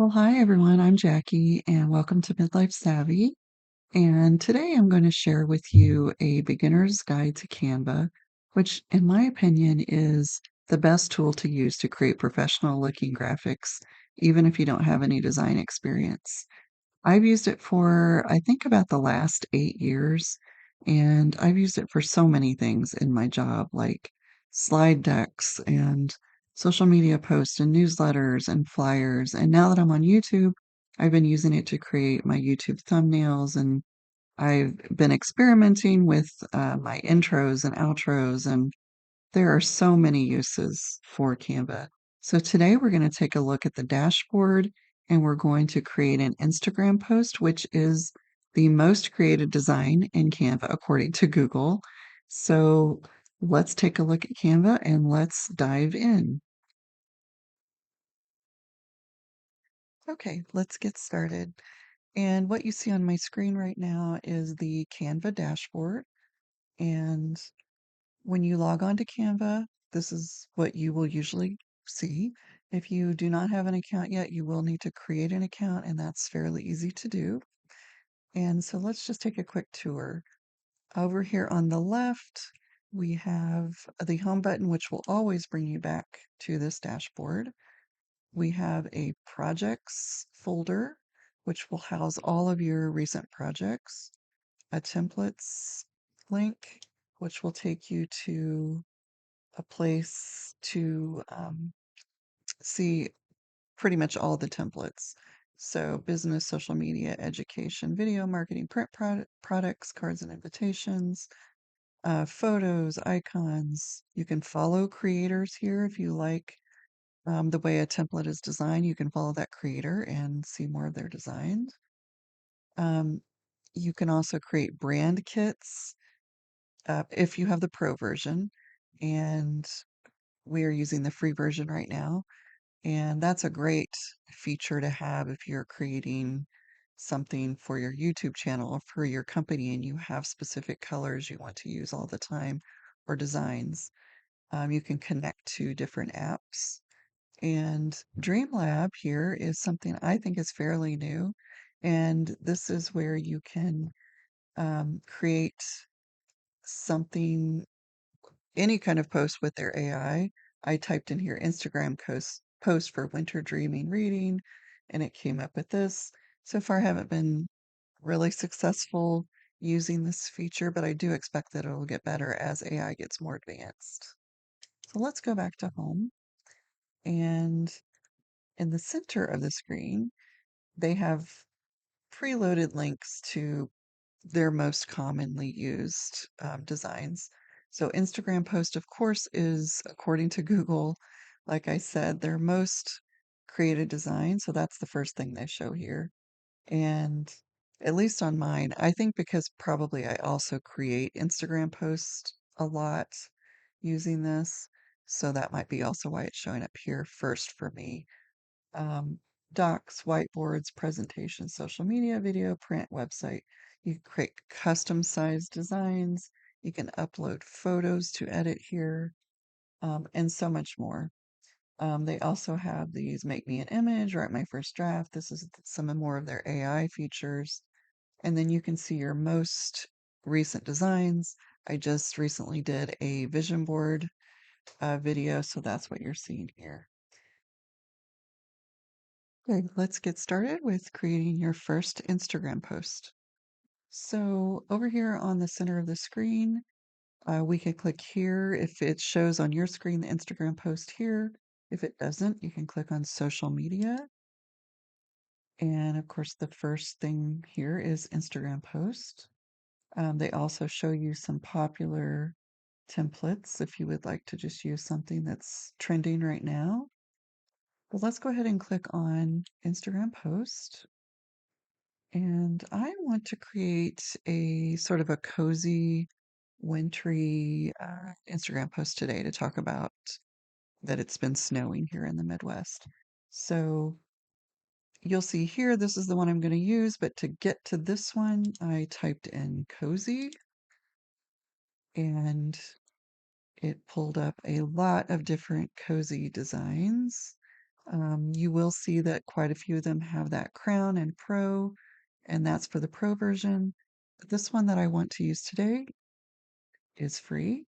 Well, hi everyone. I'm Jackie, and welcome to Midlife Savvy. And today I'm going to share with you a beginner's guide to Canva, which, in my opinion, is the best tool to use to create professional looking graphics, even if you don't have any design experience. I've used it for, I think, about the last 8 years, and I've used it for so many things in my job, like slide decks and social media posts and newsletters and flyers. And now that I'm on YouTube, I've been using it to create my YouTube thumbnails, and I've been experimenting with my intros and outros, and there are so many uses for Canva. So today we're going to take a look at the dashboard and we're going to create an Instagram post, which is the most created design in Canva according to Google. So let's take a look at Canva and let's dive in. Okay, let's get started. And what you see on my screen right now is the Canva dashboard. And when you log on to Canva, this is what you will usually see. If you do not have an account yet, you will need to create an account, and that's fairly easy to do. And so let's just take a quick tour. Over here on the left, we have the home button, which will always bring you back to this dashboard. We have a projects folder, which will house all of your recent projects, a templates link, which will take you to a place to see pretty much all the templates. So, business, social media, education, video marketing, print products, cards and invitations, photos, icons. You can follow creators here if you like the way a template is designed. You can follow that creator and see more of their designs. Um, you can also create brand kits if you have the pro version. And we are using the free version right now. And that's a great feature to have if you're creating something for your YouTube channel or for your company and you have specific colors you want to use all the time or designs. You can connect to different apps. And Dreamlab here is something I think is fairly new. And this is where you can create something, any kind of post with their AI. I typed in here Instagram post for winter dreaming reading, and it came up with this. So far, I haven't been really successful using this feature, but I do expect that it'll get better as AI gets more advanced. So let's go back to home. And in the center of the screen, they have preloaded links to their most commonly used designs. So, Instagram post, of course, is according to Google, like I said, their most created design. So, that's the first thing they show here. And at least on mine, I think because probably I also create Instagram posts a lot using this. So, that might be also why it's showing up here first for me. um, Docs, whiteboards, presentations, social media, video, print, website. You can create custom sized designs. You can upload photos to edit here, and so much more. They also have these make me an image, write my first draft. This is some more of their AI features. And then you can see your most recent designs. I just recently did a vision board video, so that's what you're seeing here. Okay, let's get started with creating your first Instagram post. So over here on the center of the screen, we can click here. If it shows on your screen the Instagram post here, if it doesn't, you can click on social media. And of course, the first thing here is Instagram post. They also show you some popular templates if you would like to just use something that's trending right now. But let's go ahead and click on Instagram post. And I want to create a sort of a cozy, wintry Instagram post today to talk about that it's been snowing here in the Midwest. So you'll see here, this is the one I'm going to use, but to get to this one, I typed in cozy and it pulled up a lot of different cozy designs. You will see that quite a few of them have that Crown and Pro, and that's for the Pro version. But this one that I want to use today is free,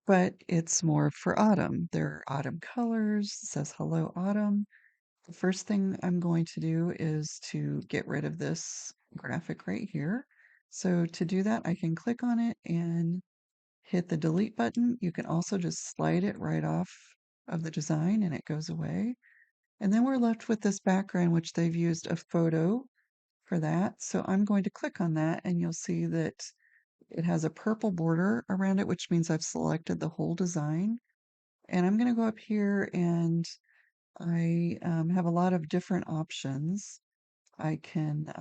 but it's more for autumn. There are autumn colors. It says Hello Autumn. The first thing I'm going to do is to get rid of this graphic right here. So to do that, I can click on it and hit the delete button. You can also just slide it right off of the design and it goes away. And then we're left with this background, which they've used a photo for that. So I'm going to click on that and you'll see that it has a purple border around it, which means I've selected the whole design. And I'm going to go up here and I have a lot of different options. I can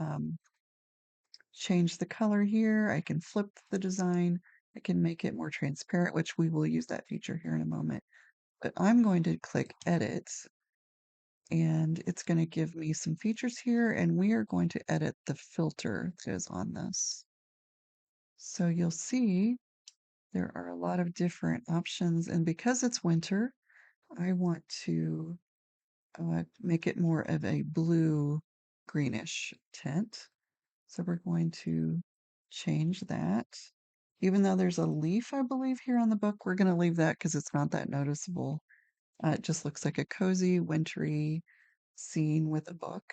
change the color here. I can flip the design. I can make it more transparent, which we will use that feature here in a moment. But I'm going to click edit and it's going to give me some features here and we are going to edit the filter that is on this. So you'll see there are a lot of different options and because it's winter, I want to make it more of a blue greenish tint. So we're going to change that. Even though there's a leaf, I believe, here on the book, we're going to leave that because it's not that noticeable. It just looks like a cozy, wintry scene with a book.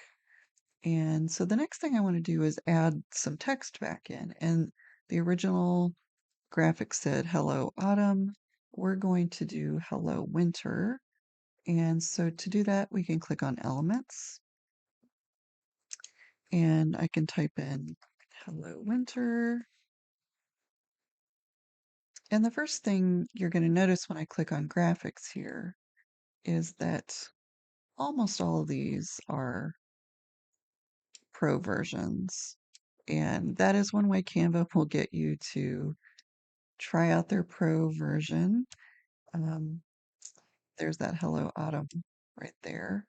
And so the next thing I want to do is add some text back in. And the original graphic said, Hello, Autumn. We're going to do Hello, Winter. And so to do that, we can click on Elements and I can type in Hello, Winter. And the first thing you're going to notice when I click on graphics here is that almost all of these are pro versions. And that is one way Canva will get you to try out their pro version. Um, there's that Hello Autumn right there.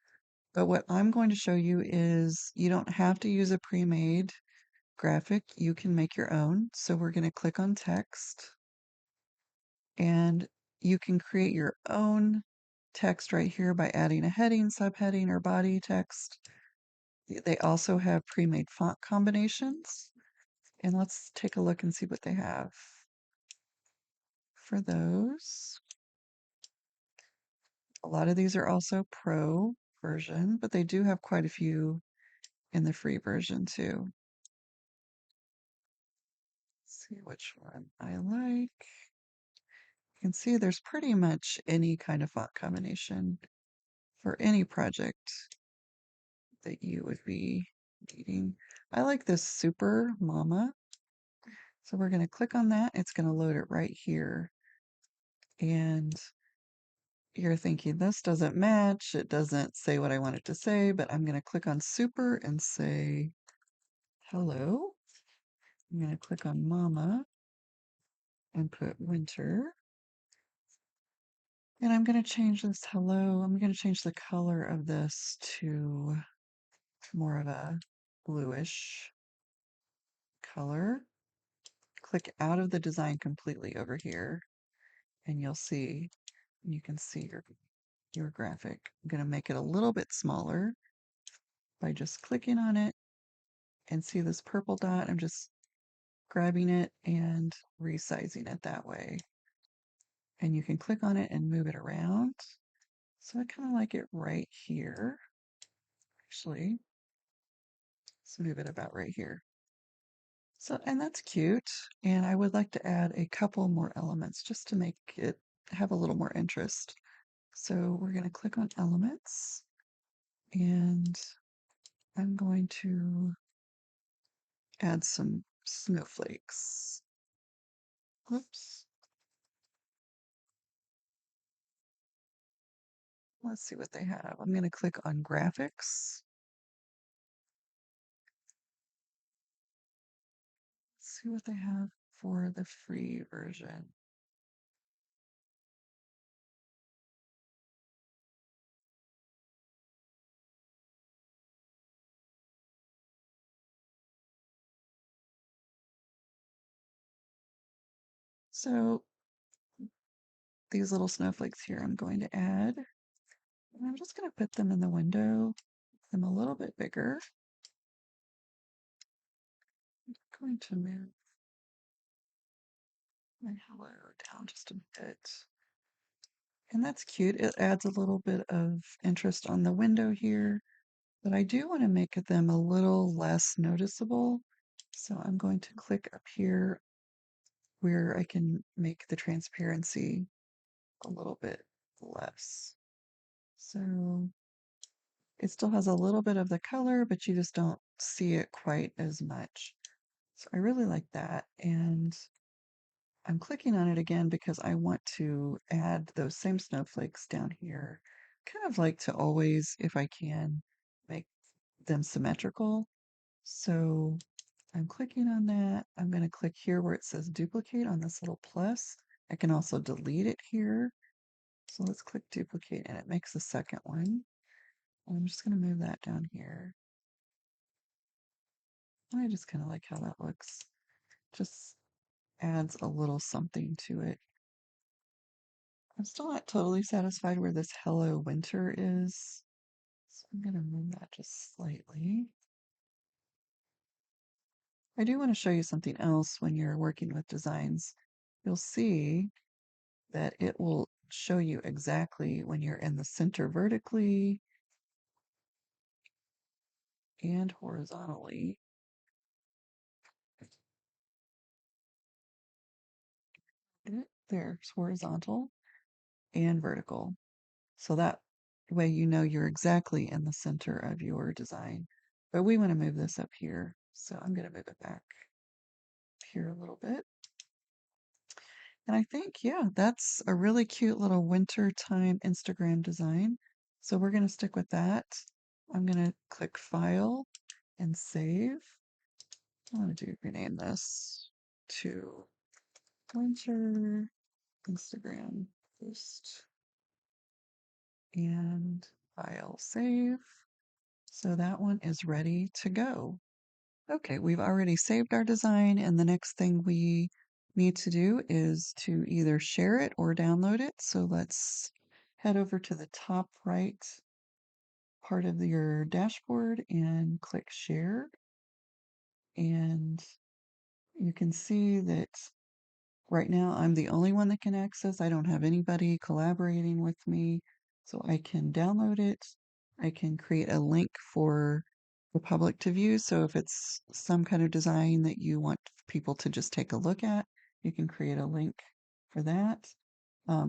But what I'm going to show you is you don't have to use a pre-made graphic. You can make your own. So we're going to click on text and you can create your own text right here by adding a heading, subheading, or body text. They also have pre-made font combinations. And let's take a look and see what they have for those. A lot of these are also pro version, but they do have quite a few in the free version too. Let's see which one I like. You can see there's pretty much any kind of font combination for any project that you would be needing. I like this Super Mama. So we're going to click on that. It's going to load it right here. And you're thinking, this doesn't match. It doesn't say what I want it to say, but I'm going to click on Super and say, hello. I'm going to click on Mama and put Winter. And I'm going to change this hello. I'm going to change the color of this to more of a bluish color. Click out of the design completely over here and you'll see, you can see your graphic. I'm going to make it a little bit smaller by just clicking on it and see this purple dot. I'm just grabbing it and resizing it that way. And you can click on it and move it around. So I kind of like it right here. Actually, let's move it about right here. So, and that's cute. And I would like to add a couple more elements just to make it have a little more interest. So we're going to click on elements and I'm going to add some snowflakes. Whoops. Let's see what they have. I'm going to click on graphics. Let's see what they have for the free version. So these little snowflakes here I'm going to add. And I'm just going to put them in the window, make them a little bit bigger. I'm going to move my hello down just a bit. And that's cute. It adds a little bit of interest on the window here, but I do want to make them a little less noticeable. So I'm going to click up here where I can make the transparency a little bit less. So it still has a little bit of the color, but you just don't see it quite as much. So I really like that. And I'm clicking on it again because I want to add those same snowflakes down here. Kind of like to always, if I can, make them symmetrical. So I'm clicking on that. I'm going to click here where it says duplicate on this little plus. I can also delete it here. So let's click duplicate and it makes the second one. I'm just going to move that down here. And I just kind of like how that looks. Just adds a little something to it. I'm still not totally satisfied where this hello winter is. So I'm going to move that just slightly. I do want to show you something else when you're working with designs. You'll see that it will show you exactly when you're in the center vertically and horizontally. There's horizontal and vertical. So that way you know you're exactly in the center of your design. But we want to move this up here. So I'm going to move it back here a little bit. And I think, yeah, that's a really cute little wintertime Instagram design. So we're going to stick with that. I'm going to click File and Save. I want to rename this to Winter Instagram Post and File Save. So that one is ready to go. Okay, we've already saved our design, and the next thing we need to do is to either share it or download it. So let's head over to the top right part of your dashboard and click share. And you can see that right now I'm the only one that can access. I don't have anybody collaborating with me. So I can download it. I can create a link for the public to view. So if it's some kind of design that you want people to just take a look at, you can create a link for that.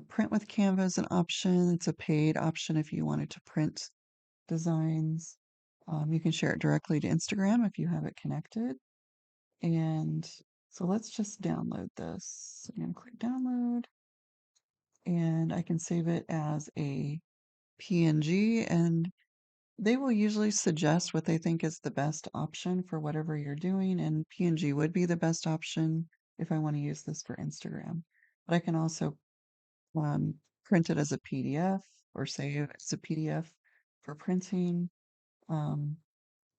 Print with Canva is an option. It's a paid option if you wanted to print designs. You can share it directly to Instagram if you have it connected. And so let's just download this. I'm going to click download and I can save it as a PNG, and they will usually suggest what they think is the best option for whatever you're doing, and PNG would be the best option if I want to use this for Instagram. But I can also um, print it as a PDF or save it as a PDF for printing,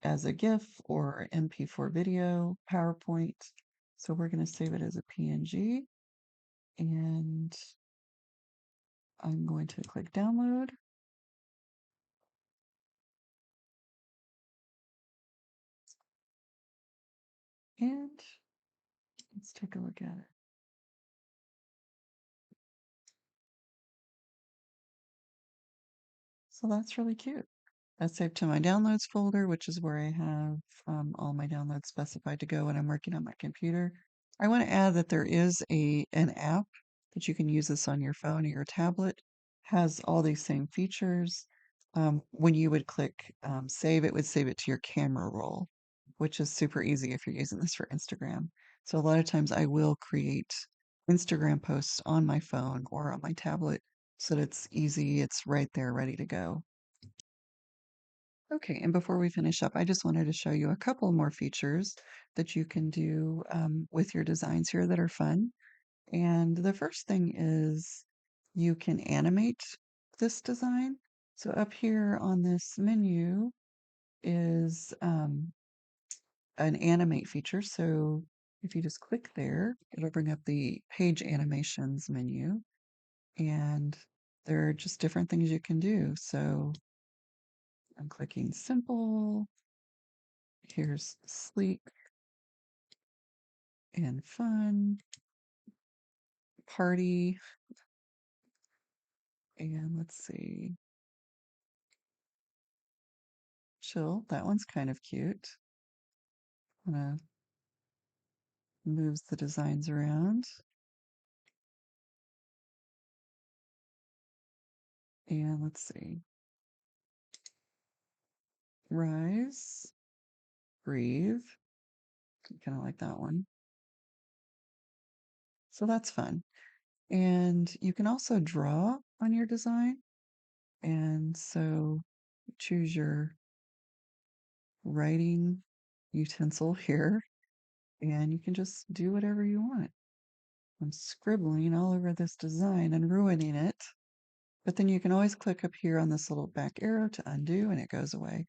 as a GIF or MP4 video, PowerPoint. So we're going to save it as a PNG, and I'm going to click download. And let's take a look at it. So that's really cute. That's saved to my downloads folder, which is where I have all my downloads specified to go when I'm working on my computer. I want to add that there is an app that you can use this on your phone or your tablet. Has all these same features. When you would click save, it would save it to your camera roll, which is super easy if you're using this for Instagram. So a lot of times I will create Instagram posts on my phone or on my tablet so that it's easy, it's right there ready to go. Okay, and before we finish up, I just wanted to show you a couple more features that you can do with your designs here that are fun. And the first thing is you can animate this design. So up here on this menu is an animate feature. So if you just click there, it'll bring up the page animations menu. And there are just different things you can do. So I'm clicking simple. Here's sleek and fun, party, and let's see, chill. That one's kind of cute. I'm gonna moves the designs around. And let's see, rise, breathe. Kind of like that one. So that's fun. And you can also draw on your design. And so choose your writing utensil here, and you can just do whatever you want. I'm scribbling all over this design and ruining it. But then you can always click up here on this little back arrow to undo and it goes away.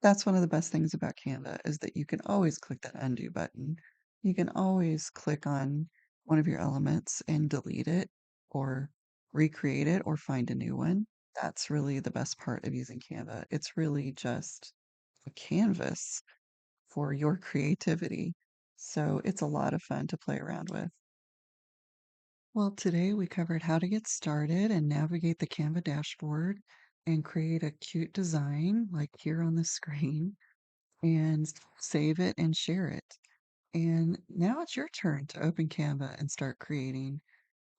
That's one of the best things about Canva is that you can always click that undo button. You can always click on one of your elements and delete it or recreate it or find a new one. That's really the best part of using Canva. It's really just a canvas for your creativity. So it's a lot of fun to play around with. Well, today we covered how to get started and navigate the Canva dashboard and create a cute design like here on the screen and save it and share it. And now it's your turn to open Canva and start creating.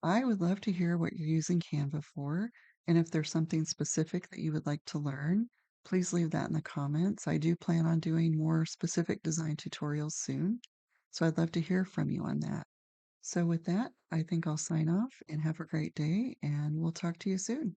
I would love to hear what you're using Canva for, and if there's something specific that you would like to learn, please leave that in the comments. I do plan on doing more specific design tutorials soon, so I'd love to hear from you on that. So with that, I think I'll sign off and have a great day, and we'll talk to you soon.